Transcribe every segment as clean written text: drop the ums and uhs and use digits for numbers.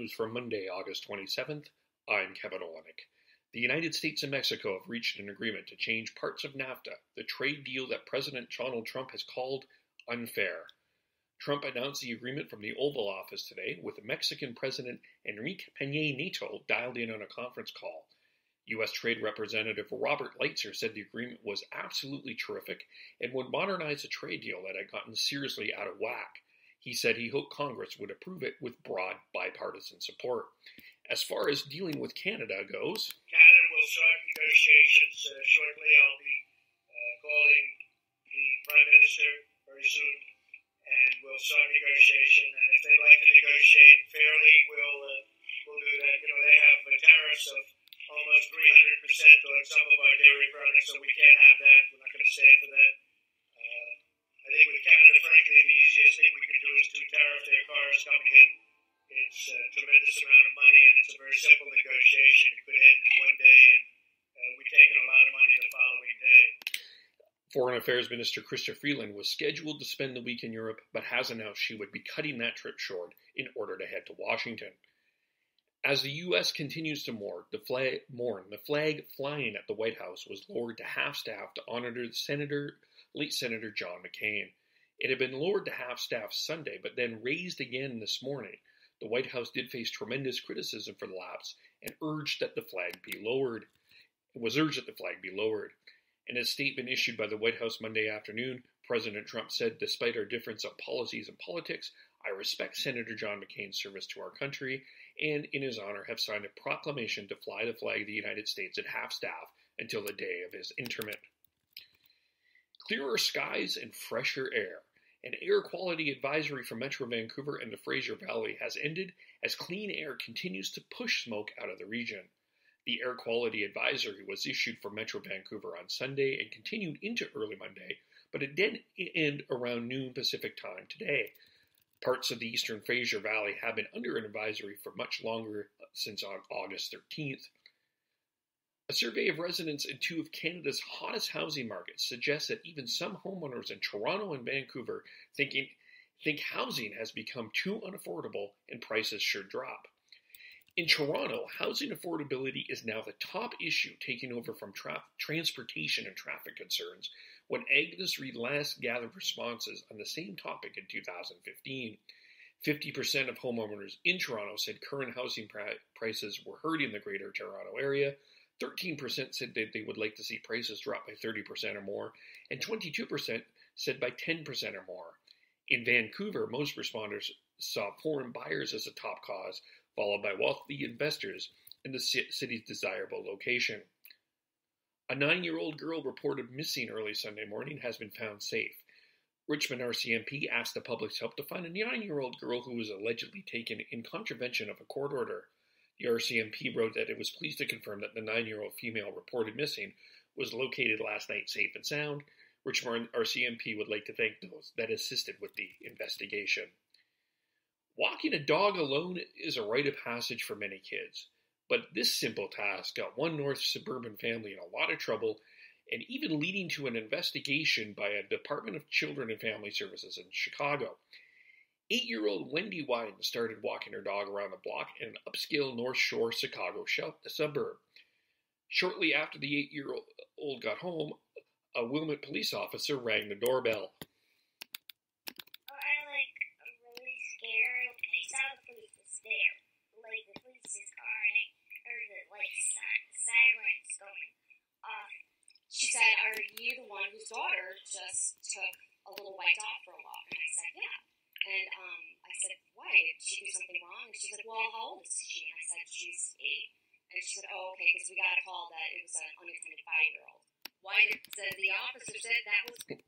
News for Monday, August 27th. I'm Kevin Olenek. The United States and Mexico have reached an agreement to change parts of NAFTA, the trade deal that President Donald Trump has called unfair. Trump announced the agreement from the Oval Office today, with Mexican President Enrique Peña Nieto dialed in on a conference call. U.S. Trade Representative Robert Lighthizer said the agreement was absolutely terrific and would modernize a trade deal that had gotten seriously out of whack. He said he hoped Congress would approve it with broad bipartisan support. As far as dealing with Canada goes, Canada will start negotiations shortly. I'll be calling the Prime Minister very soon, and we'll start negotiation. And if they'd like to negotiate fairly, we'll do that. You know, they have tariffs of almost 300% on some of our dairy products, so we can't have that. We're not going to stand for that. I think with Canada, frankly, the easiest thing we can do is to tariff their cars coming in. It's a tremendous amount of money, and it's a very simple negotiation. It could end in one day, and we've taken a lot of money the following day. Foreign Affairs Minister Chrystia Freeland was scheduled to spend the week in Europe, but has announced she would be cutting that trip short in order to head to Washington. As the U.S. continues to mourn, the flag flying at the White House was lowered to half-staff to honor late Senator John McCain. It had been lowered to half-staff Sunday, but then raised again this morning. The White House did face tremendous criticism for the lapse and urged that the flag be lowered. It was urged that the flag be lowered. In a statement issued by the White House Monday afternoon, President Trump said, "Despite our difference of policies and politics, I respect Senator John McCain's service to our country, and in his honor have signed a proclamation to fly the flag of the United States at half-staff until the day of his interment." Clearer skies and fresher air. An air quality advisory for Metro Vancouver and the Fraser Valley has ended as clean air continues to push smoke out of the region. The air quality advisory was issued for Metro Vancouver on Sunday and continued into early Monday, but it did end around noon Pacific time today. Parts of the eastern Fraser Valley have been under an advisory for much longer, since on August 13th. A survey of residents in two of Canada's hottest housing markets suggests that even some homeowners in Toronto and Vancouver think housing has become too unaffordable and prices should drop. In Toronto, housing affordability is now the top issue, taking over from transportation and traffic concerns, when Agnes Reid last gathered responses on the same topic in 2015. 50% of homeowners in Toronto said current housing prices were hurting the Greater Toronto Area, 13% said that they would like to see prices drop by 30% or more, and 22% said by 10% or more. In Vancouver, most responders saw foreign buyers as a top cause, followed by wealthy investors in the city's desirable location. A 9-year-old girl reported missing early Sunday morning has been found safe. Richmond RCMP asked the public's help to find a 9-year-old girl who was allegedly taken in contravention of a court order. The RCMP wrote that it was pleased to confirm that the 9-year-old female reported missing was located last night safe and sound. Richmond RCMP would like to thank those that assisted with the investigation. Walking a dog alone is a rite of passage for many kids, but this simple task got one North suburban family in a lot of trouble, and even leading to an investigation by a Department of Children and Family Services in Chicago. 8-year-old Wendy Wyden started walking her dog around the block in an upscale North Shore Chicago suburb. Shortly after the 8-year-old got home, a Wilmette police officer rang the doorbell. I'm really scared. I saw the police was there. The police's car, and I heard the sirens going off. She said, "Are you the one whose daughter just took a little white dog for a walk?" And I said, "Yeah." And I said, "Why? Did she do something wrong?" And she's like, "Well, how old is she?" And I said, "She's 8. And she said, "Oh, okay, because we got a call that it was an unattended 5-year-old. Why did the officer said that was..."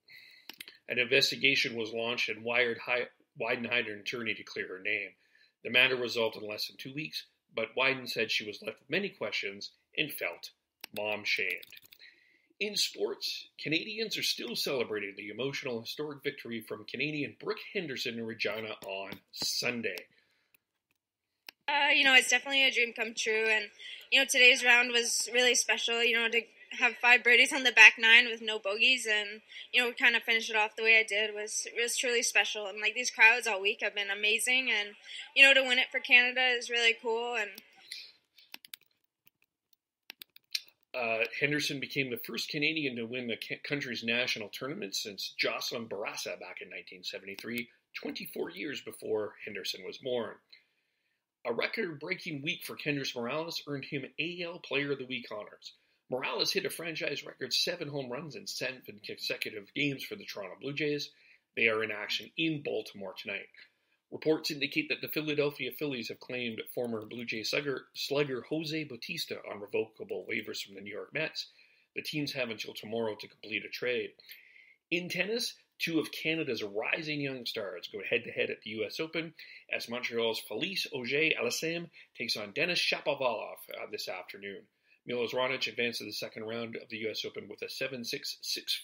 An investigation was launched and Wyden hired an attorney to clear her name. The matter resolved in less than 2 weeks, but Wyden said she was left with many questions and felt mom-shamed. In sports, Canadians are still celebrating the emotional historic victory from Canadian Brooke Henderson in Regina on Sunday. It's definitely a dream come true, and today's round was really special. To have 5 birdies on the back 9 with no bogeys, and kind of finish it off the way I did was truly special. And like these crowds all week have been amazing, and to win it for Canada is really cool. And Henderson became the first Canadian to win the country's national tournament since Jocelyn Barassa back in 1973, 24 years before Henderson was born. A record-breaking week for Kendrys Morales earned him AL Player of the Week honors. Morales hit a franchise record 7 home runs in 7 consecutive games for the Toronto Blue Jays. They are in action in Baltimore tonight. Reports indicate that the Philadelphia Phillies have claimed former Blue Jay slugger Jose Bautista on revocable waivers from the New York Mets. The teams have until tomorrow to complete a trade. In tennis, 2 of Canada's rising young stars go head-to-head at the U.S. Open as Montreal's Felice Auger-Aliassime takes on Denis Shapovalov this afternoon. Milos Raonic advanced to the second round of the U.S. Open with a 7-6,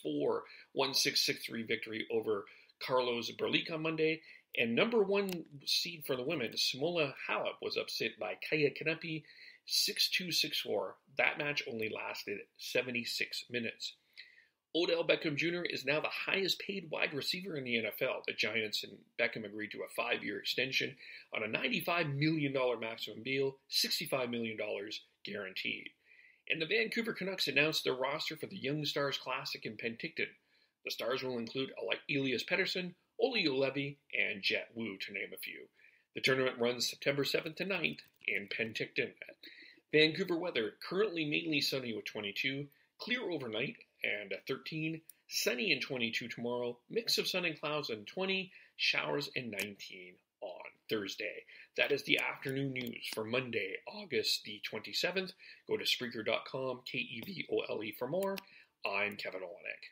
6-4, 1-6, 6-3 victory over Carlos Berlik on Monday. And number 1 seed for the women, Simona Halep, was upset by Kaya Kanepi 6-2, 6-4. That match only lasted 76 minutes. Odell Beckham Jr. is now the highest paid wide receiver in the NFL. The Giants and Beckham agreed to a 5-year extension on a $95 million maximum deal, $65 million guaranteed. And the Vancouver Canucks announced their roster for the Young Stars Classic in Penticton. The Stars will include Elias Pettersson, Olli Juolevi, and Jet Wu, to name a few. The tournament runs September 7th to 9th in Penticton. Vancouver weather, currently mainly sunny with 22, clear overnight and 13, sunny and 22 tomorrow, mix of sun and clouds and 20, showers and 19 on Thursday. That is the afternoon news for Monday, August the 27th. Go to Spreaker.com, Kevole for more. I'm Kevin Olenek.